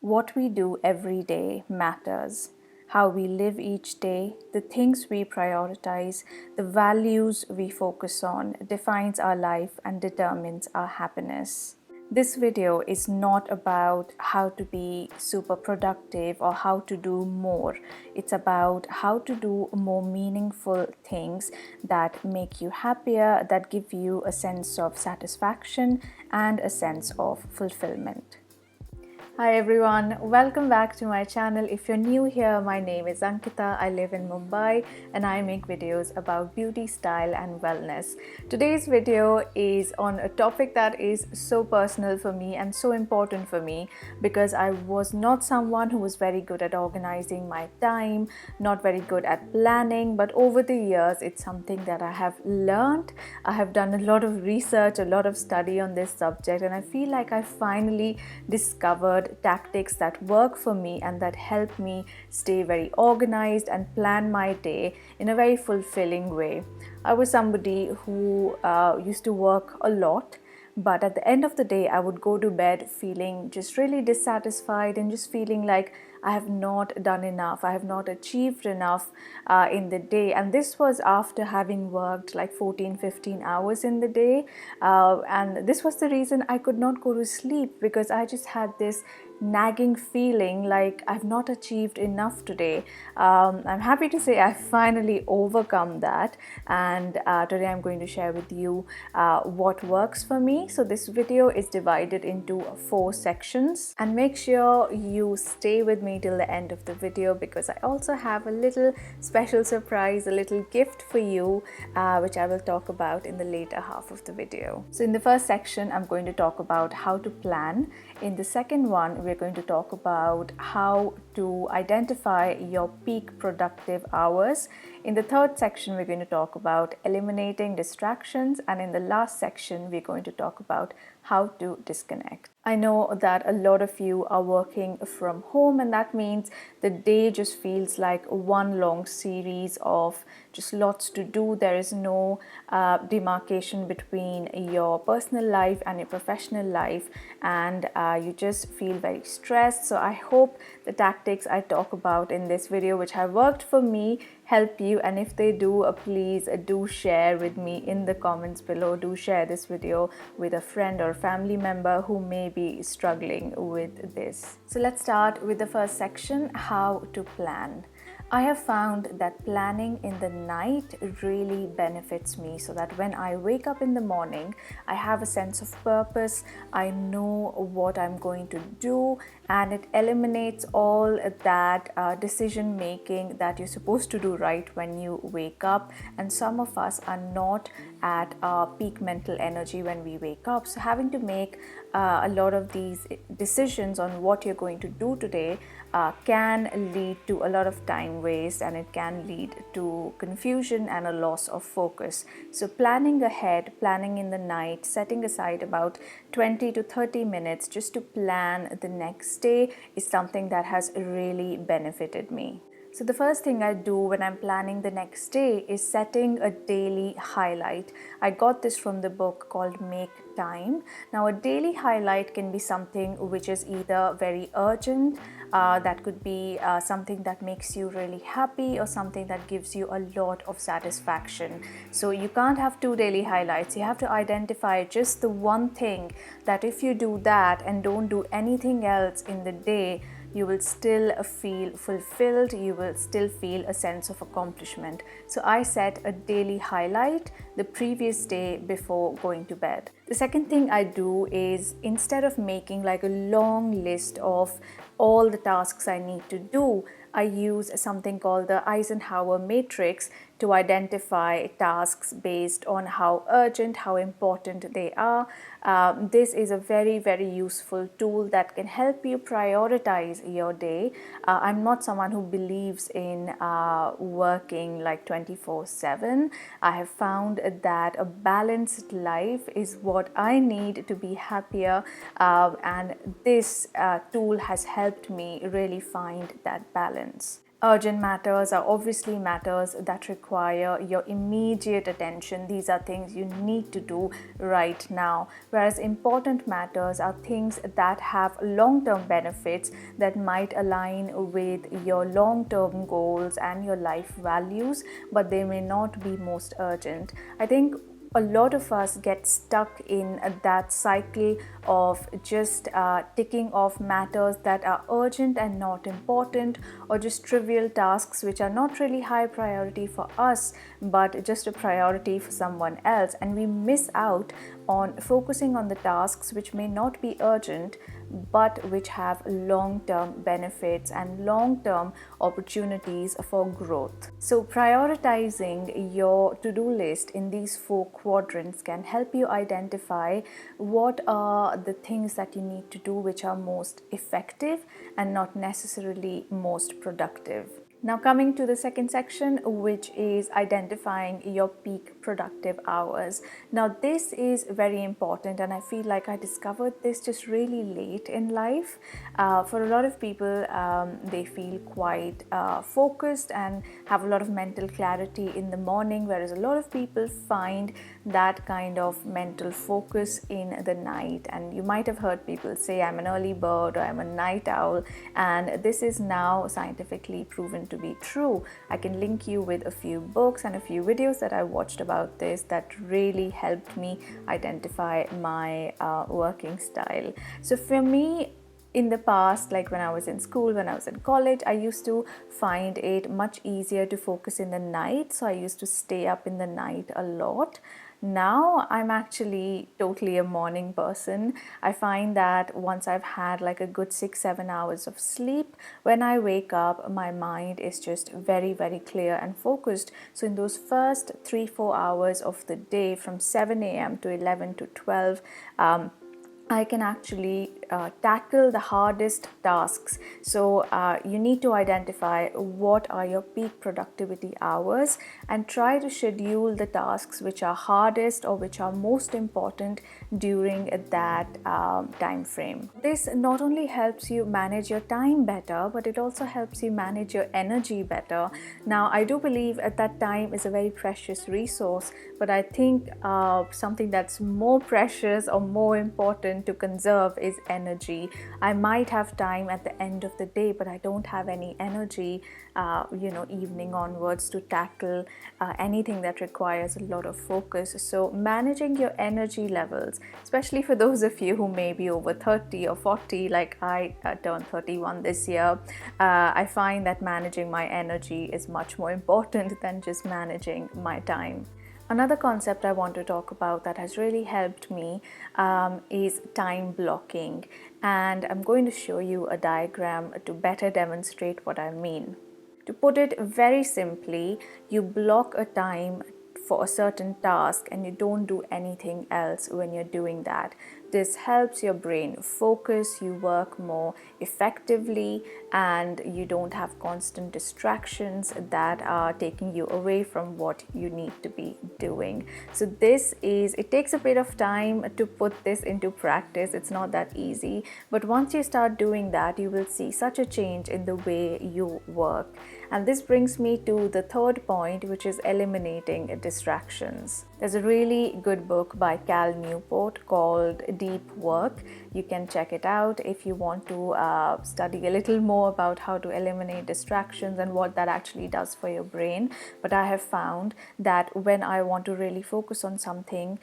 What we do every day matters. How we live each day, the things we prioritize, the values we focus on defines our life and determines our happiness. This video is not about how to be super productive or how to do more. It's about how to do more meaningful things that make you happier, that give you a sense of satisfaction and a sense of fulfillment. Hi everyone, welcome back to my channel. If you're new here, my name is Ankita. I live in Mumbai and I make videos about beauty, style and wellness. Today's video is on a topic that is so personal for me and so important for me because I was not someone who was very good at organizing my time, not very good at planning, but over the years it's something that I have learned. I have done a lot of research, a lot of study on this subject, and I feel like I finally discovered tactics that work for me and that help me stay very organized and plan my day in a very fulfilling way. I was somebody who used to work a lot, but at the end of the day I would go to bed feeling just really dissatisfied and just feeling like I have not done enough, I have not achieved enough in the day. And this was after having worked like 14-15 hours in the day, and this was the reason I could not go to sleep, because I just had this nagging feeling like I've not achieved enough today. I'm happy to say I finally overcome that, and today I'm going to share with you what works for me. So this video is divided into 4 sections, and make sure you stay with me till the end of the video because I also have a little special surprise, a little gift for you, which I will talk about in the later half of the video. So in the first section I'm going to talk about how to plan. In the second one we're going to talk about how to identify your peak productive hours. In the third section we're going to talk about eliminating distractions, and in the last section we're going to talk about how to disconnect. I know that a lot of you are working from home, and that means the day just feels like one long series of just lots to do. There is no demarcation between your personal life and your professional life, and you just feel very stressed. So I hope the tactics I talk about in this video, which have worked for me, help you, and if they do, please do share with me in the comments below. Do share this video with a friend or family member who may be struggling with this. So let's start with the first section, how to plan. I have found that planning in the night really benefits me, so that when I wake up in the morning, I have a sense of purpose, I know what I'm going to do, and it eliminates all that decision making that you're supposed to do right when you wake up. And some of us are not at our peak mental energy when we wake up, so having to make a lot of these decisions on what you're going to do today can lead to a lot of time waste, and it can lead to confusion and a loss of focus. So planning ahead, planning in the night, setting aside about 20 to 30 minutes just to plan the next day is something that has really benefited me. So the first thing I do when I'm planning the next day is setting a daily highlight. I got this from the book called Make Time. Now a daily highlight can be something which is either very urgent, that could be something that makes you really happy, or something that gives you a lot of satisfaction. So you can't have 2 daily highlights. You have to identify just the one thing that if you do that and don't do anything else in the day, you will still feel fulfilled, you will still feel a sense of accomplishment. So I set a daily highlight the previous day before going to bed. The second thing I do is, instead of making like a long list of all the tasks I need to do, I use something called the Eisenhower Matrix to identify tasks based on how urgent, how important they are. This is a very, very useful tool that can help you prioritize your day. I'm not someone who believes in working like 24/7. I have found that a balanced life is what I need to be happier, and this tool has helped me really find that balance. Urgent matters are obviously matters that require your immediate attention. These are things you need to do right now. Whereas important matters are things that have long-term benefits that might align with your long-term goals and your life values, but they may not be most urgent. I think a lot of us get stuck in that cycle of just ticking off matters that are urgent and not important, or just trivial tasks which are not really high priority for us but just a priority for someone else, and we miss out on focusing on the tasks which may not be urgent but which have long-term benefits and long-term opportunities for growth. So prioritizing your to-do list in these 4 quadrants can help you identify what are the things that you need to do which are most effective and not necessarily most productive. Now, coming to the second section, which is identifying your peak productive hours. Now, this is very important, and I feel like I discovered this just really late in life. For a lot of people, they feel quite focused and have a lot of mental clarity in the morning, whereas a lot of people find that kind of mental focus in the night. And you might have heard people say, I'm an early bird or I'm a night owl, and this is now scientifically proven to be true. I can link you with a few books and a few videos that I watched about this that really helped me identify my working style. So for me, in the past, like when I was in school, when I was in college, I used to find it much easier to focus in the night. So I used to stay up in the night a lot. Now I'm actually totally a morning person. I find that once I've had like a good 6-7 hours of sleep, when I wake up, my mind is just very, very clear and focused. So in those first 3-4 hours of the day, from 7 a.m. to 11 to 12, I can actually tackle the hardest tasks. So you need to identify what are your peak productivity hours and try to schedule the tasks which are hardest or which are most important during that time frame. This not only helps you manage your time better, but it also helps you manage your energy better. Now, I do believe that time is a very precious resource, but I think something that's more precious or more important to conserve is energy. I might have time at the end of the day, but I don't have any energy, evening onwards to tackle anything that requires a lot of focus. So managing your energy levels, especially for those of you who may be over 30 or 40, like I turned 31 this year, I find that managing my energy is much more important than just managing my time. Another concept I want to talk about that has really helped me is time blocking, and I'm going to show you a diagram to better demonstrate what I mean. To put it very simply, you block a time for a certain task and you don't do anything else when you're doing that. This helps your brain focus, you work more effectively, and you don't have constant distractions that are taking you away from what you need to be doing. So it takes a bit of time to put this into practice. It's not that easy, but once you start doing that, you will see such a change in the way you work. And this brings me to the third point, which is eliminating distractions. There's a really good book by Cal Newport called Deep Work. You can check it out if you want to study a little more about how to eliminate distractions and what that actually does for your brain. But I have found that when I want to really focus on something,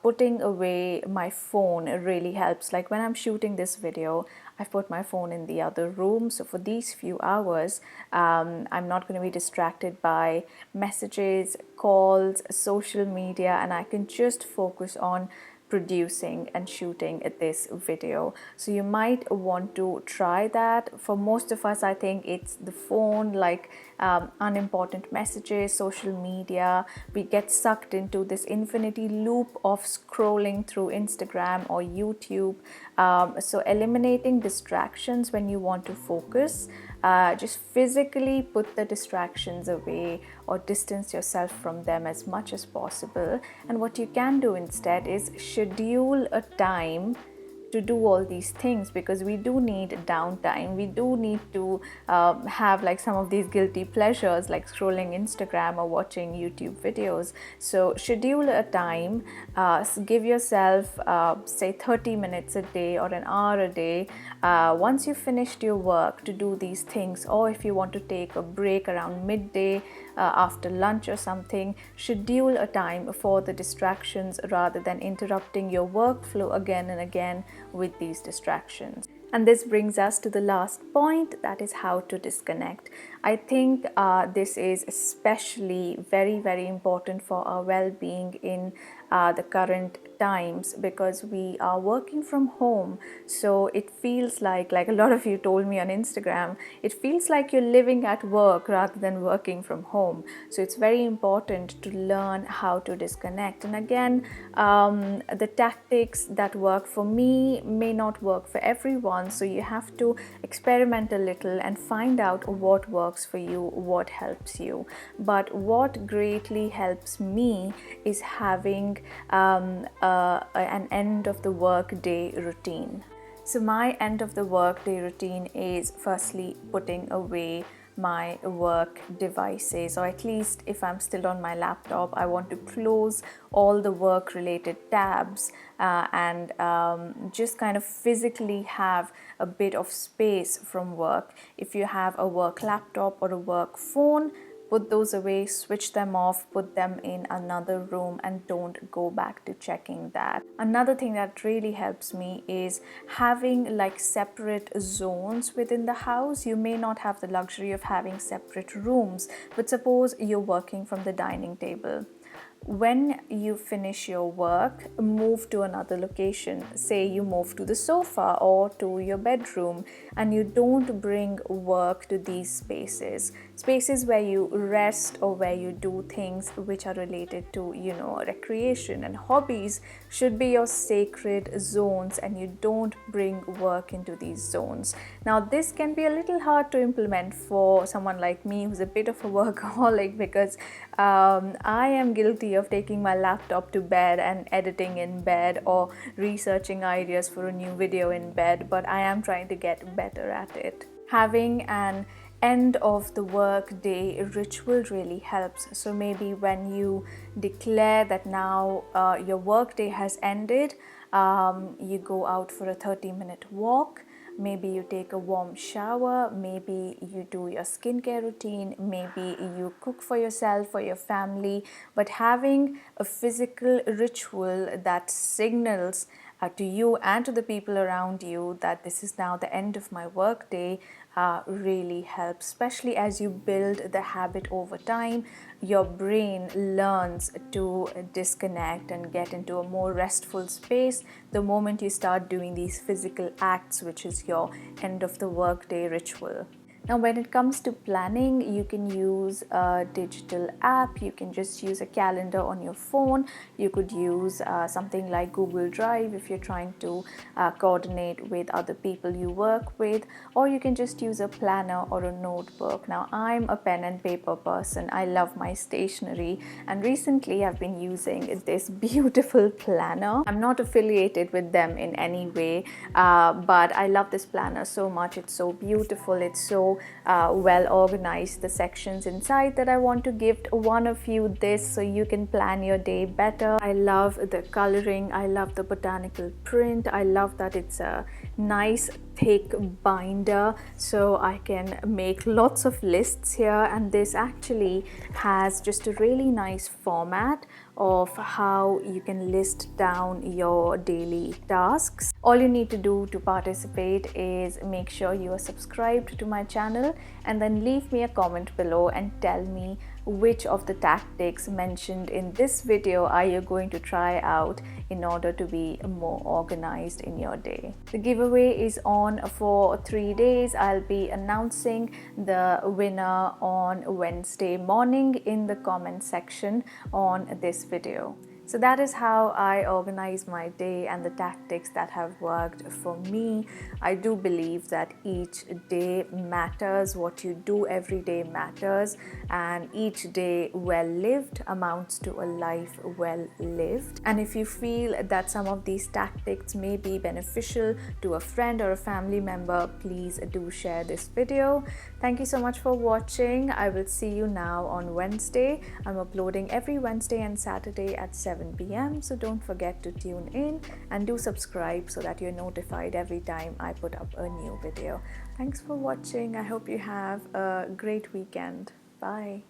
putting away my phone really helps. Like when I'm shooting this video, I've put my phone in the other room. So for these few hours, I'm not going to be distracted by messages, calls, social media, and I can just focus on producing and shooting this video. So you might want to try that. For most of us, I think it's the phone, like unimportant messages, social media. We get sucked into this infinity loop of scrolling through Instagram or YouTube. So eliminating distractions when you want to focus, just physically put the distractions away or distance yourself from them as much as possible. And what you can do instead is schedule a time to do all these things, because we do need downtime. We do need to have like some of these guilty pleasures like scrolling Instagram or watching YouTube videos. So schedule a time, give yourself say 30 minutes a day or an hour a day once you've finished your work to do these things. Or if you want to take a break around midday after lunch or something, schedule a time for the distractions rather than interrupting your workflow again and again with these distractions. And this brings us to the last point, that is how to disconnect. I think this is especially very important for our well-being in the current times, because we are working from home. So it feels like a lot of you told me on Instagram, it feels like you're living at work rather than working from home. So it's very important to learn how to disconnect. And again, the tactics that work for me may not work for everyone. So you have to experiment a little and find out what works for you, what helps you. But what greatly helps me is having an end of the work day routine. So my end of the work day routine is firstly putting away my work devices, or at least if I'm still on my laptop, I want to close all the work related tabs and just kind of physically have a bit of space from work. If you have a work laptop or a work phone, put those away, switch them off, put them in another room, and don't go back to checking that. Another thing that really helps me is having like separate zones within the house. You may not have the luxury of having separate rooms, but suppose you're working from the dining table. When you finish your work, move to another location. Say you move to the sofa or to your bedroom, and you don't bring work to these spaces where you rest or where you do things which are related to, recreation and hobbies should be your sacred zones, and you don't bring work into these zones. Now, this can be a little hard to implement for someone like me who's a bit of a workaholic, because I am guilty of taking my laptop to bed and editing in bed or researching ideas for a new video in bed, but I am trying to get better at it. Having an end of the work day ritual really helps. So maybe when you declare that now your work day has ended, you go out for a 30-minute walk. Maybe you take a warm shower, maybe you do your skincare routine, maybe you cook for yourself or your family, but having a physical ritual that signals to you and to the people around you that this is now the end of my work day really helps, especially as you build the habit over time. Your brain learns to disconnect and get into a more restful space the moment you start doing these physical acts, which is your end of the workday ritual. Now, when it comes to planning, you can use a digital app. You can just use a calendar on your phone. You could use something like Google Drive if you're trying to coordinate with other people you work with, or you can just use a planner or a notebook. Now, I'm a pen and paper person. I love my stationery, and recently I've been using this beautiful planner. I'm not affiliated with them in any way, but I love this planner so much. It's so beautiful. It's so well organized, the sections inside, that I want to gift one of you this so you can plan your day better. I love the coloring, I love the botanical print, I love that it's a nice thick binder, so I can make lots of lists here. And this actually has just a really nice format of how you can list down your daily tasks. All you need to do to participate is make sure you are subscribed to my channel, and then leave me a comment below and tell me which of the tactics mentioned in this video are you going to try out in order to be more organized in your day. The giveaway is on for 3 days. I'll be announcing the winner on Wednesday morning in the comment section on this video. So that is how I organize my day and the tactics that have worked for me. I do believe that each day matters. What you do every day matters, and each day well lived amounts to a life well lived. And if you feel that some of these tactics may be beneficial to a friend or a family member, please do share this video. Thank you so much for watching. I will see you now on Wednesday. I'm uploading every Wednesday and Saturday at 7 p.m. So don't forget to tune in and do subscribe so that you're notified every time I put up a new video. Thanks for watching. I hope you have a great weekend. Bye.